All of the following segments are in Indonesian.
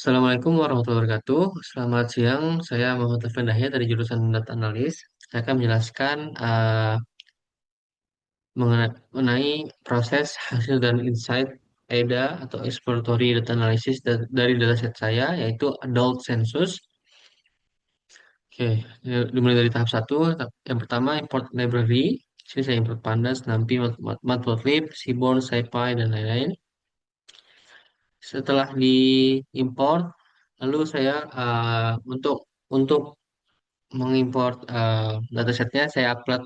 Assalamualaikum warahmatullahi wabarakatuh. Selamat siang, saya Muhammad Alfian Dahya dari jurusan Data Analis. Saya akan menjelaskan mengenai proses hasil dan insight EDA atau Exploratory Data Analysis dari dataset saya, yaitu Adult Census. Oke, dimulai dari tahap satu. Yang pertama, import library. Sini saya import Pandas, NumPy, Matplotlib, Seaborn, SciPy, dan lain-lain. Setelah diimport, lalu saya untuk mengimport datasetnya saya upload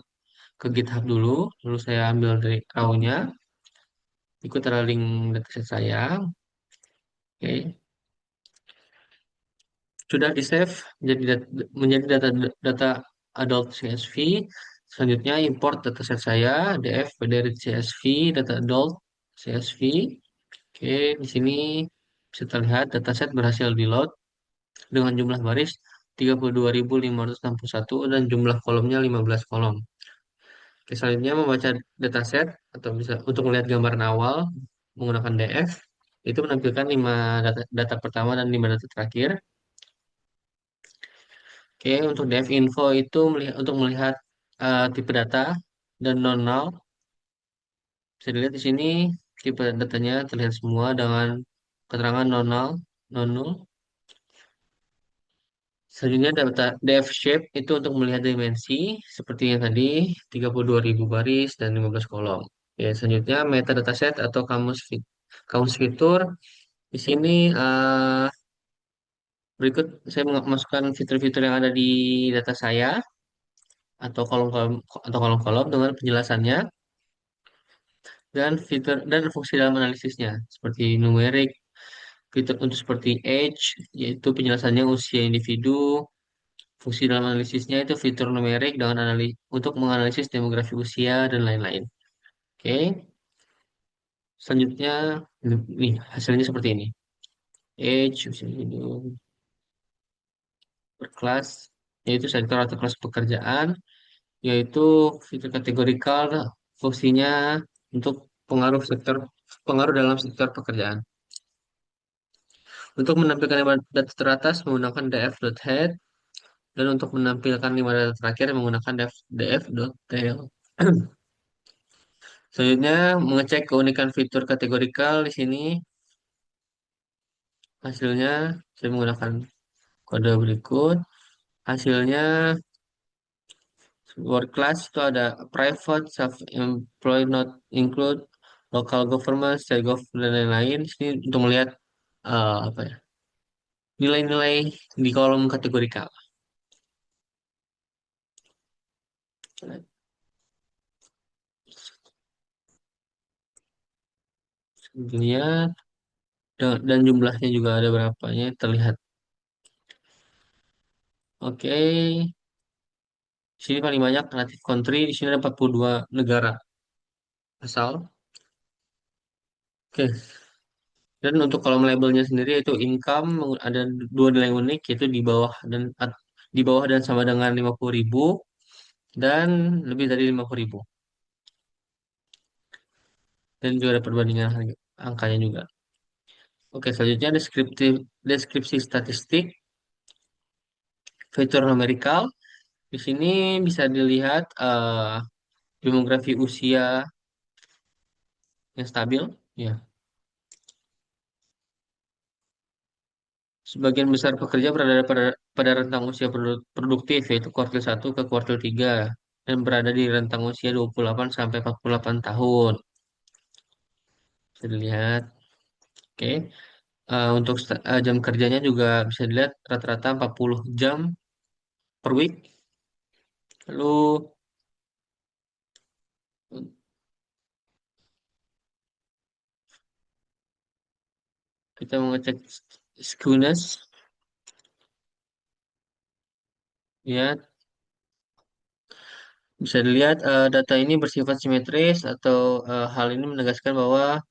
ke GitHub dulu, lalu saya ambil dari raw-nya, ikut adalah link dataset saya. Oke, sudah di save menjadi data adult CSV. Selanjutnya import dataset saya df dari CSV data adult CSV. Oke, di sini bisa terlihat dataset berhasil di load dengan jumlah baris 32.561 dan jumlah kolomnya 15 kolom. Oke, selanjutnya membaca dataset atau bisa untuk melihat gambaran awal menggunakan DF itu menampilkan 5 data pertama dan 5 data terakhir. Oke, untuk DF info itu untuk melihat tipe data dan non null. Bisa dilihat di sini tipe datanya terlihat semua dengan keterangan non null, non null. Selanjutnya data depth shape itu untuk melihat dimensi seperti yang tadi 32.000 baris dan 15 kolom. Ya, selanjutnya metadata set atau kamus fitur. Di sini berikut saya memasukkan fitur-fitur yang ada di data saya atau kolom-kolom dengan penjelasannya dan fitur dan fungsi dalam analisisnya seperti numerik, fitur untuk seperti age yaitu penjelasannya usia individu. Fungsi dalam analisisnya itu fitur numerik dengan untuk menganalisis demografi usia dan lain-lain. Oke, selanjutnya nih hasilnya seperti ini. Age, usia hidup, per kelas, yaitu sektor atau kelas pekerjaan, yaitu fitur kategorikal, fungsinya untuk pengaruh dalam sektor pekerjaan. Untuk menampilkan 5 data teratas menggunakan df.head dan untuk menampilkan 5 data terakhir menggunakan df.tail. Selanjutnya, mengecek keunikan fitur kategorikal di sini. Hasilnya, saya menggunakan kode berikut. Hasilnya, word class itu ada private, self-employed, not include, local government, state government, dan lain-lain. Di sini untuk melihat apa ya, nilai-nilai di kolom kategorikal. Lihat, dan jumlahnya juga ada berapanya terlihat. Oke, di sini paling banyak native country. Di sini ada 42 negara asal. Oke, dan untuk kolom labelnya sendiri itu income ada dua nilai unik yaitu di bawah dan sama dengan 50.000 dan lebih dari 50.000 dan juga ada perbandingan harga angkanya juga. Oke, selanjutnya deskripsi statistik fitur numerikal. Di sini bisa dilihat demografi usia yang stabil. Ya, sebagian besar pekerja berada pada rentang usia produktif yaitu kuartil 1 ke kuartil 3 dan berada di rentang usia 28 sampai 48 tahun. Bisa dilihat. Oke. Untuk jam kerjanya juga bisa dilihat rata-rata 40 jam per week. Lalu kita mengecek skewness. Ya, bisa dilihat data ini bersifat simetris atau hal ini menegaskan bahwa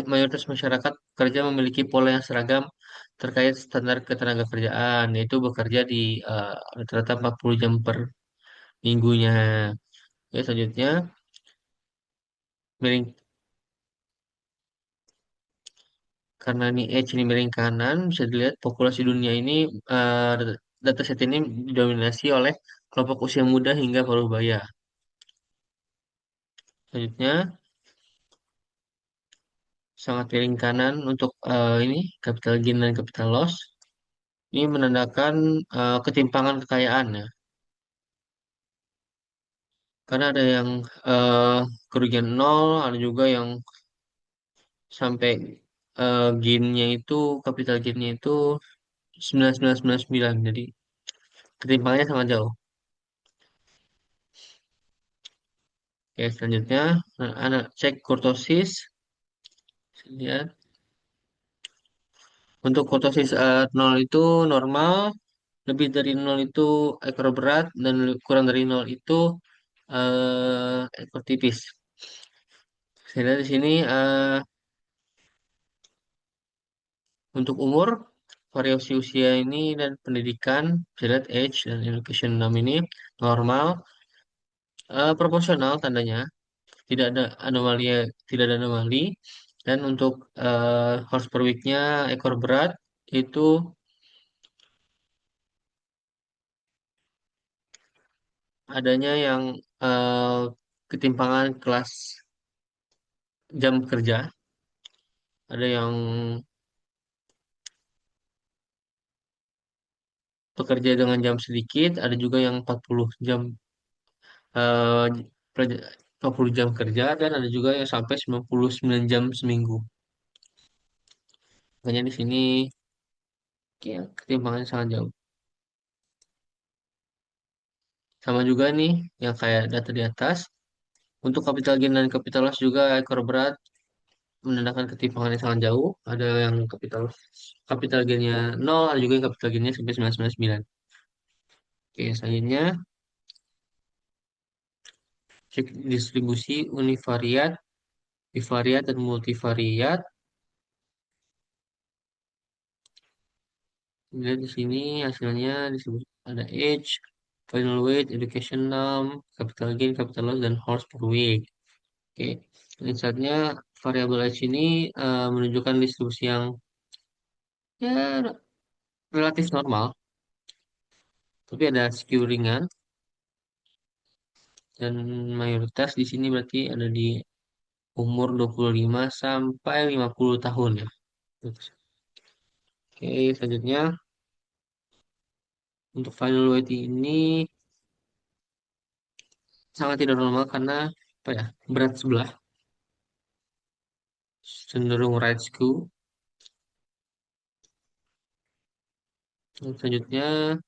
mayoritas masyarakat kerja memiliki pola yang seragam terkait standar ketenaga kerjaan, yaitu bekerja di rata-rata 40 jam per minggunya. Ya, selanjutnya miring Karena ini H ini miring kanan, bisa dilihat populasi dunia ini dataset ini didominasi oleh kelompok usia muda hingga paruh baya. Selanjutnya, sangat miring kanan untuk ini capital gain dan capital loss. Ini menandakan ketimpangan kekayaan ya. Karena ada yang eh, kerugian nol, ada juga yang sampai gainnya itu, capital gainnya itu 9999. Jadi ketimpangannya sangat jauh. Oke, selanjutnya anak cek kurtosis. Lihat. Untuk kurtosis 0 itu normal, lebih dari nol itu ekor berat, dan kurang dari nol itu ekor tipis. Saya lihat di sini untuk umur, variasi usia ini dan pendidikan, saya lihat age dan education 6 ini normal, proporsional tandanya, tidak ada anomali, tidak ada anomali. Dan untuk horse per week-nya ekor berat itu adanya yang eh, ketimpangan kelas jam kerja, ada yang pekerja dengan jam sedikit, ada juga yang 40 jam eh, 40 jam kerja, dan ada juga yang sampai 99 jam seminggu. Makanya di sini ya, ketimpangannya sangat jauh. Sama juga nih yang kayak data di atas. Untuk capital gain dan capital loss juga ekor berat menandakan ketimpangannya sangat jauh. Ada yang capital gainnya 0, ada juga yang capital gainnya sampai 999. Oke, selanjutnya cek distribusi univariat, bivariat, dan multivariat. Lihat di sini hasilnya disebut ada age, final weight, education norm, capital gain, capital loss, dan horse per week. Oke, insightnya variabel age ini menunjukkan distribusi yang ya relatif normal, tapi ada skew ringan, dan mayoritas di sini berarti ada di umur 25 sampai 50 tahun ya. Oke, selanjutnya untuk final weight ini sangat tidak normal karena apa ya, berat sebelah, cenderung right skew. Selanjutnya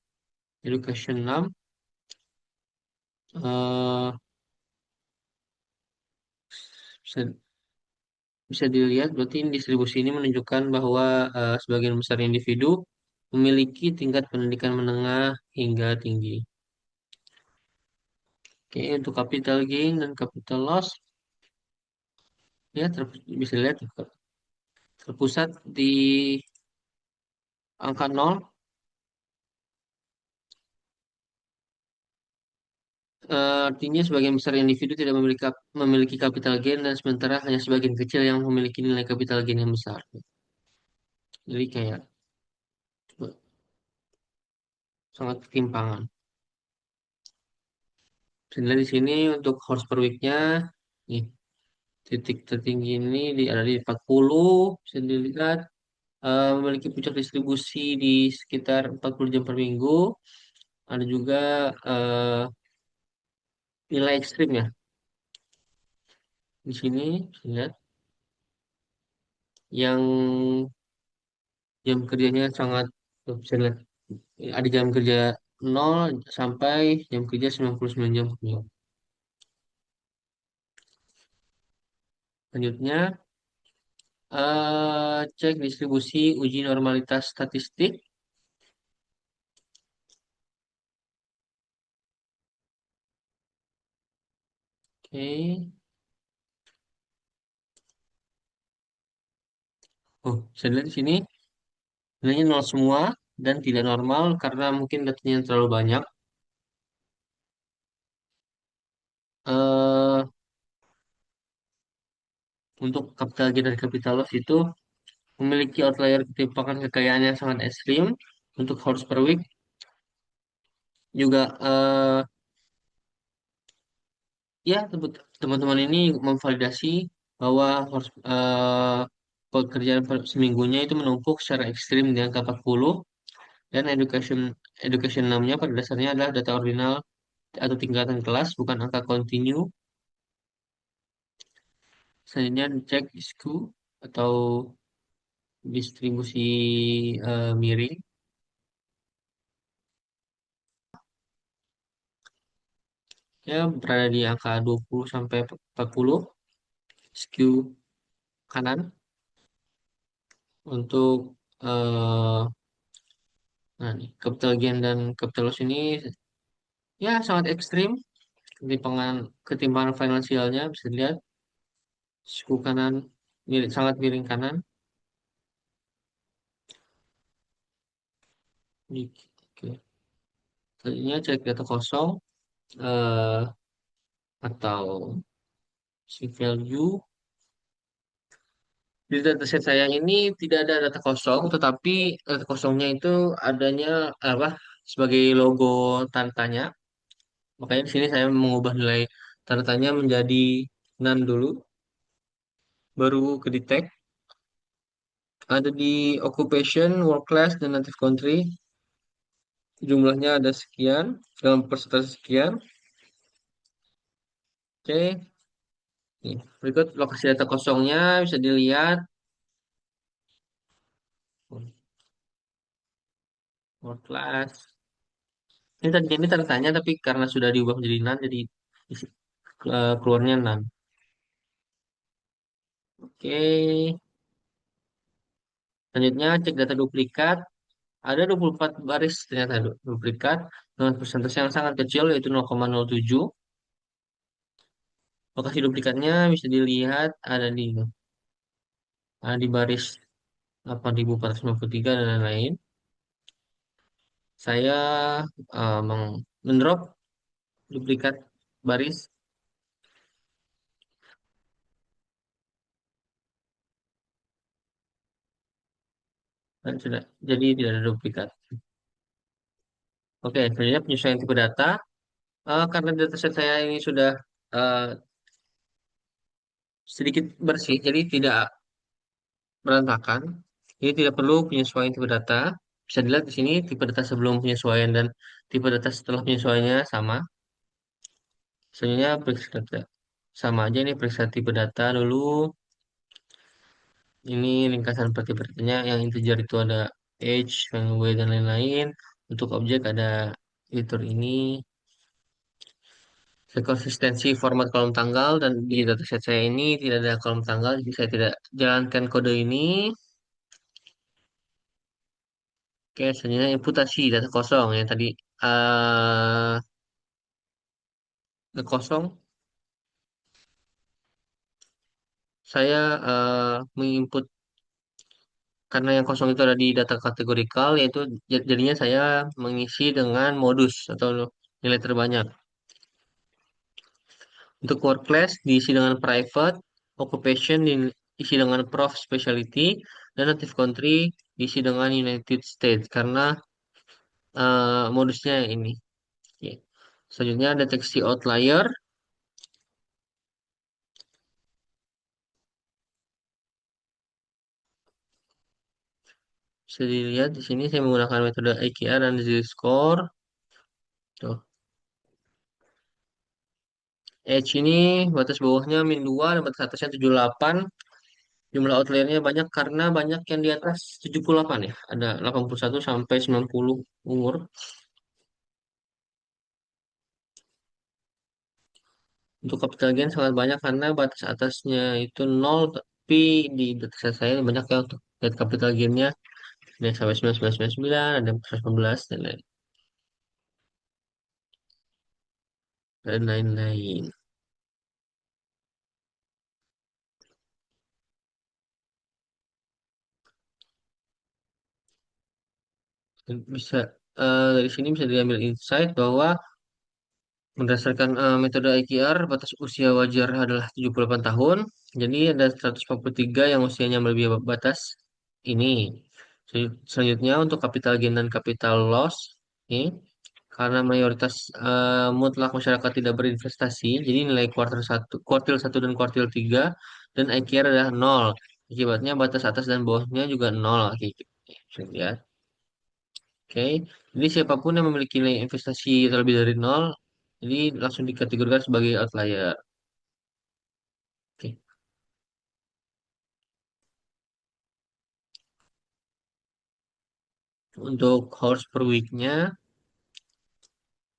education 6, eh, bisa, bisa dilihat berarti distribusi ini menunjukkan bahwa sebagian besar individu memiliki tingkat pendidikan menengah hingga tinggi. Oke, untuk capital gain dan capital loss ya bisa dilihat terpusat di angka nol. Artinya sebagian besar individu tidak memiliki capital gain, dan sementara hanya sebagian kecil yang memiliki nilai capital gain yang besar. Jadi kayak sangat ketimpangan. Sedangkan di sini untuk horse per week-nya, nih, titik tertinggi ini ada di 40, bisa dilihat memiliki puncak distribusi di sekitar 40 jam per minggu. Ada juga eh, nilai ekstrim ya. Di sini bisa lihat yang jam kerjanya sangat, bisa lihat ada jam kerja 0 sampai jam kerja 99 jam per minggu. Selanjutnya cek distribusi uji normalitas statistik. Oke. Oh, saya lihat di sini nilainya nol semua dan tidak normal karena mungkin datanya terlalu banyak. eh Untuk capital gain dan capital loss itu memiliki outlier ketimpangan kekayaan yang sangat ekstrim untuk horse per week. Juga ya teman-teman ini memvalidasi bahwa pekerjaan seminggunya itu menumpuk secara ekstrim di angka 40 dan education education namanya pada dasarnya adalah data ordinal atau tingkatan kelas bukan angka kontinu. Selanjutnya cek skew atau distribusi miring ya berada di angka 20 sampai 40 skew kanan untuk nah nih capital gain dan capital loss ini ya sangat ekstrim ketimpangan ketimpangan finansialnya bisa dilihat suku kanan sangat miring kanan. Oke. Selanjutnya cek data kosong eh, atau si value di dataset saya ini tidak ada data kosong tetapi data kosongnya itu adanya apa sebagai logo tanda tanya. Makanya di sini saya mengubah nilai tanda tanya menjadi none dulu baru ke detect. Ada di occupation, work class, dan native country. Jumlahnya ada sekian, dalam persentase sekian. Oke, nih, berikut lokasi data kosongnya bisa dilihat. Work class. Ini tadi ini tanda tanya, tapi karena sudah diubah menjadi none, jadi keluarnya none. Oke, selanjutnya cek data duplikat. Ada 24 baris ternyata duplikat dengan persentase yang sangat kecil yaitu 0,07. Lokasi duplikatnya bisa dilihat ada di baris 8.453 dan lain-lain. Saya mendrop duplikat baris dan sudah jadi tidak ada duplikat. Oke, selanjutnya penyesuaian tipe data. Karena dataset saya ini sudah eh, sedikit bersih, jadi tidak berantakan. Jadi tidak perlu penyesuaian tipe data. Bisa dilihat di sini tipe data sebelum penyesuaian dan tipe data setelah penyesuaiannya sama. Sebenarnya periksa data sama aja nih periksa tipe data dulu. Ini ringkasan per tipe datanya yang integer itu ada age, value, weight, dan lain-lain. Untuk objek ada fitur ini. Konsistensi format kolom tanggal dan di dataset saya ini tidak ada kolom tanggal, jadi saya tidak jalankan kode ini. Oke, selanjutnya imputasi data kosong yang tadi eh kosong. Saya menginput karena yang kosong itu ada di data kategorikal, yaitu jadinya saya mengisi dengan modus atau nilai terbanyak. Untuk work class diisi dengan private, occupation diisi dengan prof specialty, dan native country diisi dengan United States karena modusnya ini. Oke. Selanjutnya deteksi outlier. Bisa dilihat di sini saya menggunakan metode IKR dan Z-score. Tuh. Edge ini batas bawahnya min 2 dan batas atasnya 78. Jumlah outliernya banyak karena banyak yang di atas 78 ya. Ada 81 sampai 90 umur. Untuk capital gain sangat banyak karena batas atasnya itu nol, tapi di data saya banyak ya untuk lihat capital gainnya. Ada yang sampai 1999, ada yang 118 dan lain-lain. Dan bisa dari sini bisa diambil insight bahwa berdasarkan metode IKR, batas usia wajar adalah 78 tahun. Jadi ada 143 yang usianya melebihi batas. ini. Selanjutnya untuk capital gain dan capital loss, ini karena mayoritas mutlak masyarakat tidak berinvestasi, jadi nilai kuartil satu dan kuartil 3 dan IKR adalah nol. Akibatnya batas atas dan bawahnya juga nol. Oke, bisa lihat. Oke, jadi siapapun yang memiliki nilai investasi terlebih dari nol, jadi langsung dikategorikan sebagai outlier. Oke, untuk horse per week-nya,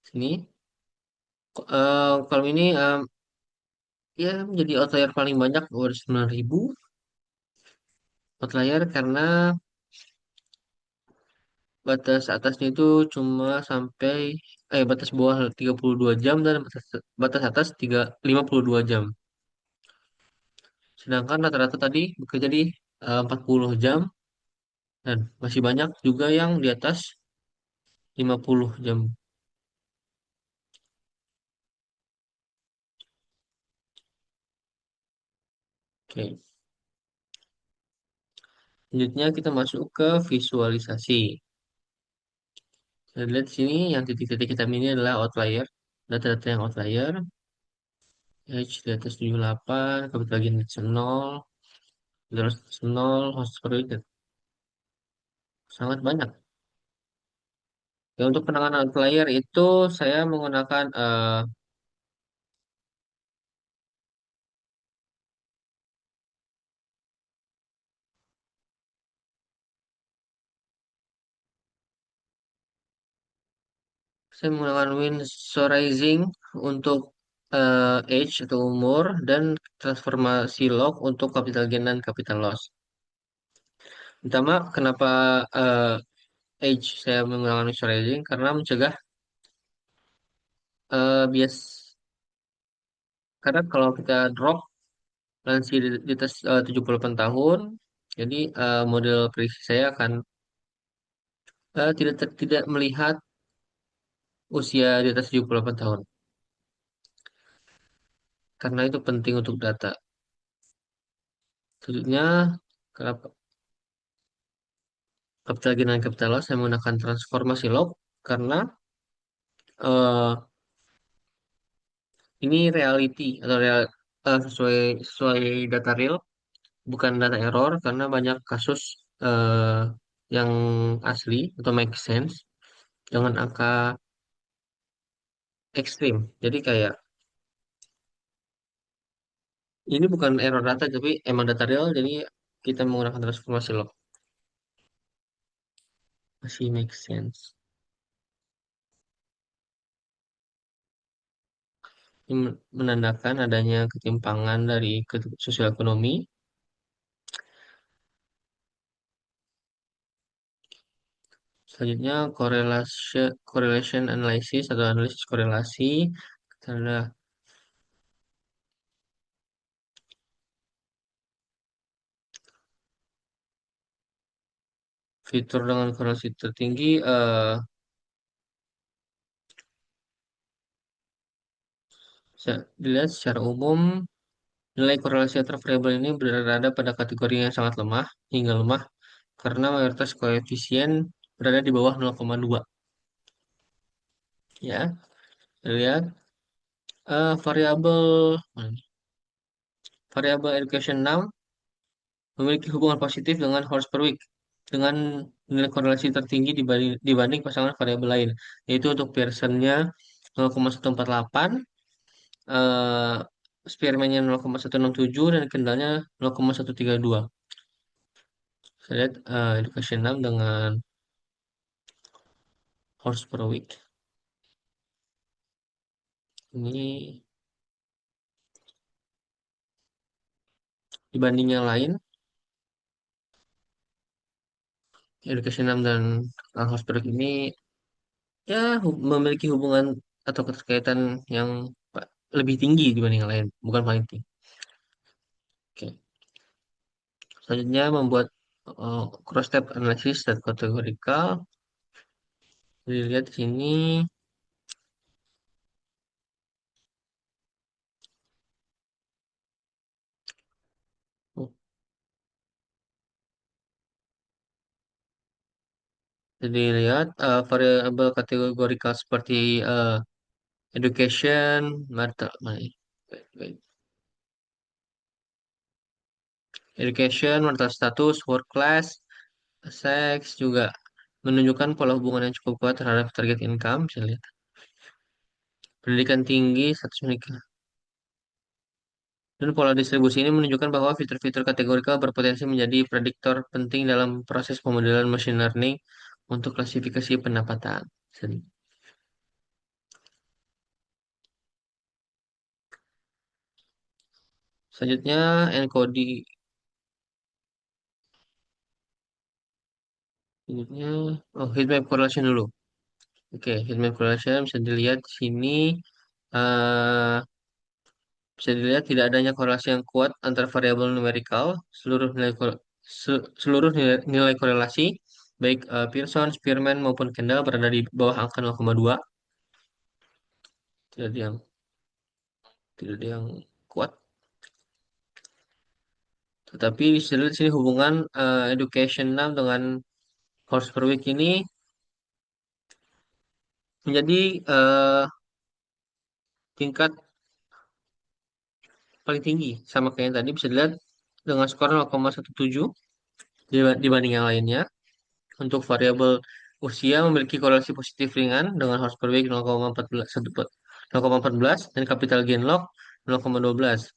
sini, kalau ini ya menjadi outlier paling banyak, ada 9.000 outlier karena batas atasnya itu cuma sampai batas bawah 32 jam dan batas atas 52 jam. Sedangkan rata-rata tadi bekerja di 40 jam dan masih banyak juga yang di atas 50 jam. Oke. Selanjutnya kita masuk ke visualisasi. Kita lihat sini yang titik-titik hitam ini adalah outlier. Data-data yang outlier. H di atas 78, capital gain 0, terus 0, host per week, sangat banyak. Ya, untuk penanganan outlier itu saya menggunakan Winsorizing untuk age atau umur dan transformasi log untuk capital gain dan capital loss. Pertama, kenapa age saya menggunakan Winsorizing? Karena mencegah bias. Karena kalau kita drop lansia di atas 78 tahun, jadi model prediksi saya akan tidak melihat usia di atas 78 tahun. Karena itu penting untuk data. Selanjutnya, kenapa capital gain dan capital loss saya menggunakan transformasi log karena eh, ini reality atau sesuai sesuai data real, bukan data error karena banyak kasus yang asli atau make sense dengan angka ekstrim. Jadi kayak ini bukan error data tapi emang data real, jadi kita menggunakan transformasi log masih make sense. Ini menandakan adanya ketimpangan dari sosial ekonomi. Selanjutnya correlation analysis atau analisis korelasi. Karena fitur dengan korelasi tertinggi bisa dilihat secara umum nilai korelasi antar variabel ini berada pada kategori yang sangat lemah hingga lemah karena mayoritas koefisien berada di bawah 0,2. Ya, lihat variabel variabel education 6 memiliki hubungan positif dengan horse per week dengan nilai korelasi tertinggi dibanding pasangan variabel lain, yaitu untuk Pearsonnya 0,148, eh Spearman-nya 0,167 dan Kendallnya 0,132. Saya lihat Education 6 dengan horse per week ini dibanding yang lain, Education 6 dan horse per week ini ya memiliki hubungan atau keterkaitan yang lebih tinggi dibanding yang lain, bukan paling tinggi. Oke. Selanjutnya membuat cross-tab analysis dan kategorikal. Dilihat di sini Jadi lihat variabel kategorikal seperti education, wait, wait. Education, marital status, work class, sex juga menunjukkan pola hubungan yang cukup kuat terhadap target income. Bisa lihat. Pendidikan tinggi, status menikah. Dan pola distribusi ini menunjukkan bahwa fitur-fitur kategorikal berpotensi menjadi prediktor penting dalam proses pemodelan machine learning untuk klasifikasi pendapatan. Selanjutnya, encoding. Selanjutnya, oh, heatmap correlation dulu. Oke, heatmap correlation bisa dilihat di sini. eh Bisa dilihat tidak adanya korelasi yang kuat antara variabel numerikal, seluruh nilai korelasi, baik Pearson, Spearman maupun Kendall berada di bawah angka 0,2. Tidak ada yang tidak ada yang kuat. Tetapi di sini hubungan education now dengan horse per week ini menjadi tingkat paling tinggi. Sama kayak yang tadi bisa dilihat dengan skor 0,17 dibanding yang lainnya. Untuk variabel usia memiliki korelasi positif ringan dengan horse per week 0,14 dan capital gain log 0,12.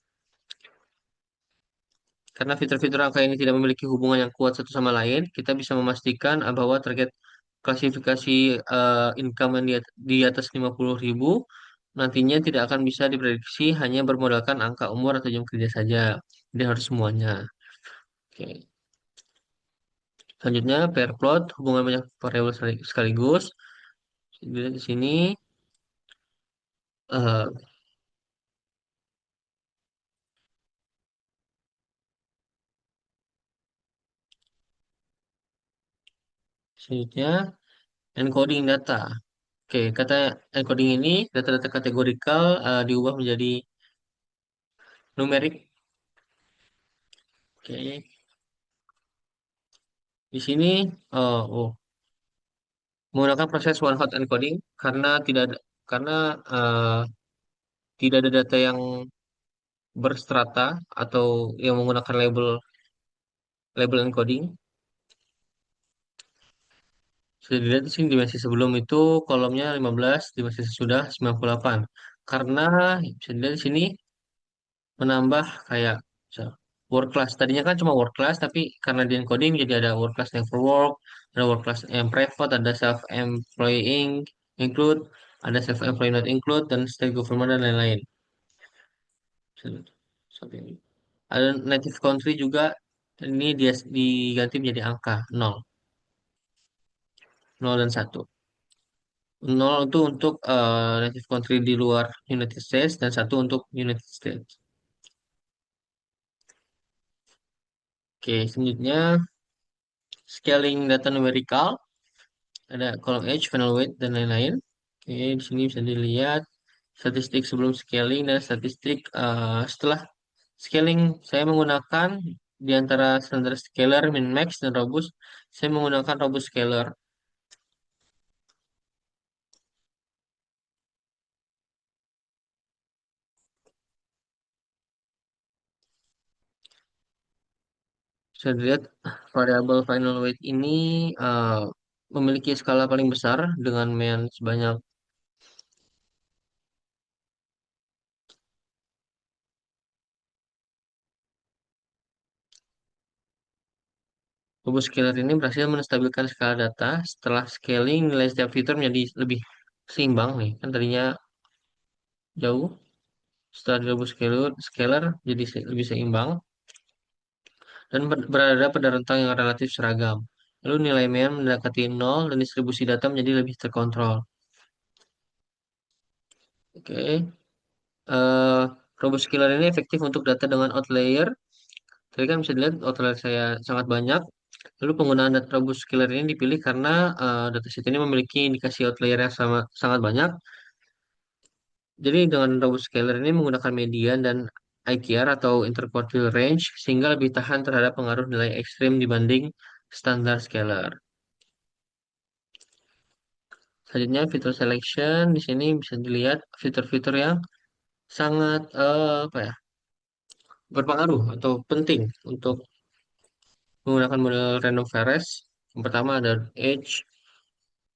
Karena fitur-fitur angka ini tidak memiliki hubungan yang kuat satu sama lain, kita bisa memastikan bahwa target klasifikasi income yang di atas 50.000 nantinya tidak akan bisa diprediksi hanya bermodalkan angka umur atau jam kerja saja. Jadi harus semuanya. Oke. Selanjutnya, pair plot, hubungan banyak variabel sekaligus. Dilihat di sini, eh, selanjutnya encoding data. Oke, kata encoding ini data-data kategorikal diubah menjadi numerik. Oke, di sini menggunakan proses one hot encoding karena tidak ada, karena eh, tidak ada data yang berstrata atau yang menggunakan label label encoding. Sudah dilihat di sini dimensi sebelum itu kolomnya 15, dimensi sesudah 98. Karena bisa dilihat di sini menambah kayak misal, work class. Tadinya kan cuma work class, tapi karena di encoding jadi ada work class never work, ada work class yang private, ada self employing include, ada self employed not include, dan state government dan lain-lain. Sampai ini. Ada native country juga, ini dia diganti menjadi angka 0, 0 dan 1. 0 itu untuk native country di luar United States dan 1 untuk United States. Oke, selanjutnya scaling data numerical, ada column age, final weight, dan lain-lain. Oke, di sini bisa dilihat statistik sebelum scaling dan statistik setelah scaling. Saya menggunakan di antara standar scalar, min max, dan robust. Saya menggunakan robust scalar. Bisa dilihat variabel final weight ini eh, memiliki skala paling besar dengan mean sebanyak. Robust scalar ini berhasil menstabilkan skala data. Setelah scaling, nilai setiap fitur menjadi lebih seimbang nih. Kan tadinya jauh. Setelah robust scalar jadi lebih seimbang dan berada pada rentang yang relatif seragam. Lalu nilai mean mendekati nol dan distribusi data menjadi lebih terkontrol. Oke. eh Robust scalar ini efektif untuk data dengan outlier. Tadi kan bisa dilihat outlier saya sangat banyak. Lalu penggunaan data robust scalar ini dipilih karena dataset ini memiliki indikasi outlier yang sangat banyak. Jadi dengan robust scalar ini menggunakan median dan IQR atau interquartile range sehingga lebih tahan terhadap pengaruh nilai ekstrim dibanding standar scalar. Selanjutnya fitur selection di sini bisa dilihat fitur-fitur yang sangat apa ya berpengaruh atau penting untuk menggunakan model random forest. Yang pertama ada age,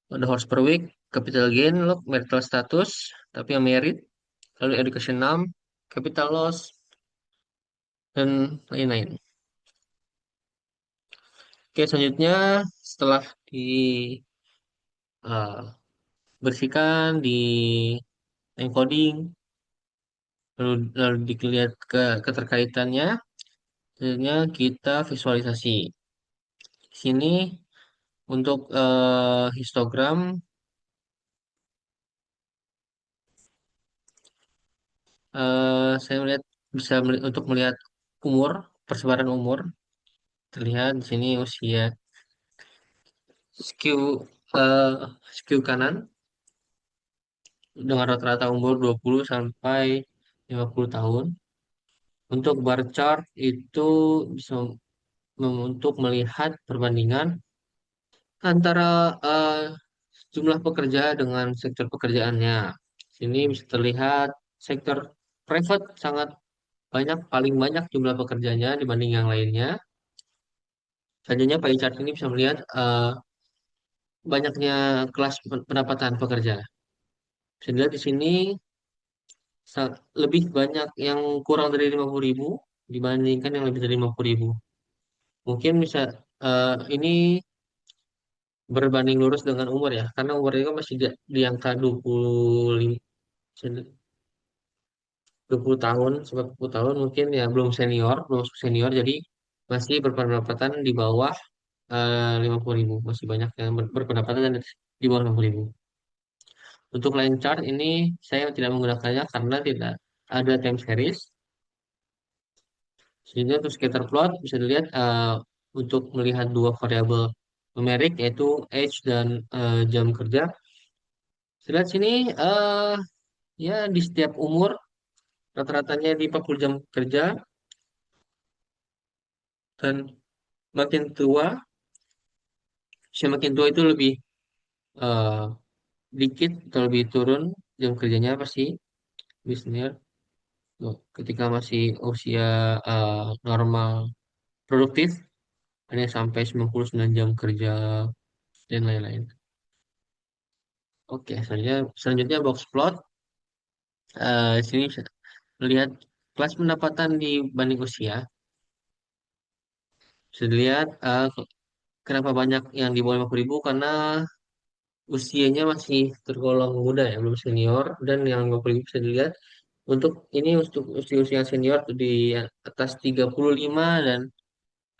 ada horse per week, capital gain, look, marital status, tapi yang merit, lalu education num, capital loss, dan lain-lain. Oke, selanjutnya setelah dibersihkan, di encoding, lalu dilihat keterkaitannya, selanjutnya kita visualisasi. Di sini untuk histogram, saya melihat untuk melihat umur, persebaran umur, terlihat di sini usia skew eh, skew kanan dengan rata-rata umur 20 sampai 50 tahun. Untuk bar chart itu bisa untuk melihat perbandingan antara jumlah pekerja dengan sektor pekerjaannya. Sini bisa terlihat sektor private sangat banyak, paling banyak jumlah pekerjanya dibanding yang lainnya. Selanjutnya pie chart ini bisa melihat banyaknya kelas pendapatan pekerja. Bisa dilihat di sini lebih banyak yang kurang dari 50.000 dibandingkan yang lebih dari 50.000. Mungkin bisa ini berbanding lurus dengan umur ya, karena umur itu kan masih di angka 25, 20 tahun sampai 40 tahun mungkin ya belum senior jadi masih berpendapatan di bawah 50.000, masih banyak yang berpendapatan di bawah 50.000. Untuk line chart ini saya tidak menggunakannya karena tidak ada time series. Sehingga untuk scatter plot bisa dilihat untuk melihat dua variabel numerik yaitu age dan jam kerja. Lihat sini ya di setiap umur rata-ratanya di 40 jam kerja dan makin tua, usia makin tua itu lebih eh, dikit atau lebih turun jam kerjanya pasti lebih senior. Tuh, ketika masih usia normal produktif hanya sampai 99 jam kerja dan lain-lain. Oke, selanjutnya box plot. Sini bisa melihat kelas pendapatan dibanding usia. Bisa dilihat kenapa banyak yang di bawah 50.000 karena usianya masih tergolong muda ya, belum senior. Dan yang 50.000 bisa dilihat untuk ini untuk usia-usia senior tuh di atas 35 dan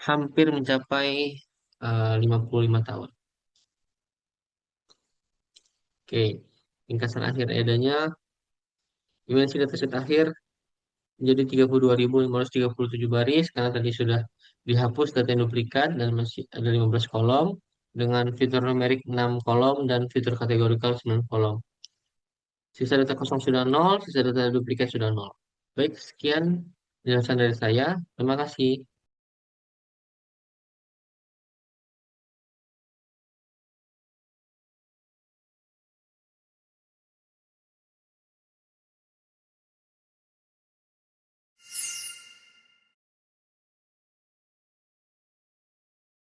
hampir mencapai 55 tahun. Oke, ringkasan akhir edanya, dimensi dataset akhir menjadi 32.537 baris karena tadi sudah dihapus data yang duplikat dan masih ada 15 kolom dengan fitur numerik 6 kolom dan fitur kategorikal 9 kolom. Sisa data kosong sudah nol, sisa data duplikat sudah nol. Baik, sekian penjelasan dari saya. Terima kasih.